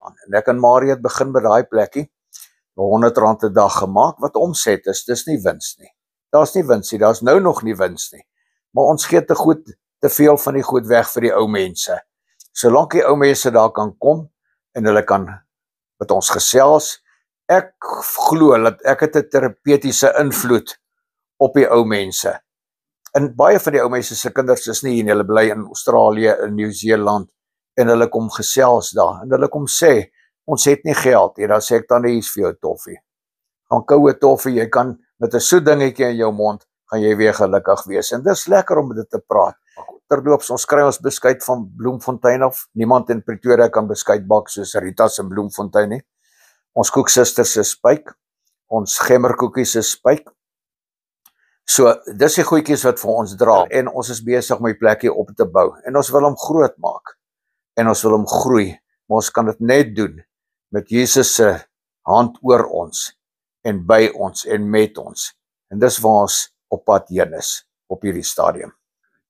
En ek en Marie het begin by daai plekkie, R100 'n dag gemaak, wat omset is, dis nie wins nie. Daar's nie wins nie, daar's nou nog nie wins nie. Maar ons gee te veel van die goed weg vir die ou mense. Solank die ou mense daar kan kom, en hulle kan met ons gesels, ek glo dat ek het 'n terapeutiese invloed op die ou mense. En baie van die ou mense se kinders is nie hier, hulle bly in Australië, in Nieu-Seeland, en hulle kom gesels daar, en hulle kom sê, ons het nie geld nie, dan sê ek dan, hier is vir jou toffie. Gaan koue toffie, jy kan met 'n soet dingetjie in jou mond, gaan jy weer gelukkig wees, en dis lekker om dit te praat. Terloops, ons kry ons beskuit van Bloemfontein af, niemand in Pretoria kan beskuit bak soos Rita's in Bloemfontein nie. Ons koeksusters is spyk, ons gemmerkoekies is spyk. So, dis die goedjies wat vir ons dra, en ons is besig om die plekkie op te bou, en ons wil hom groot maak, en ons wil hom groei, maar ons kan dit net doen, met Jesus se hand oor ons, en by ons, en met ons, en dis waar ons op pad heen is, op hierdie stadium.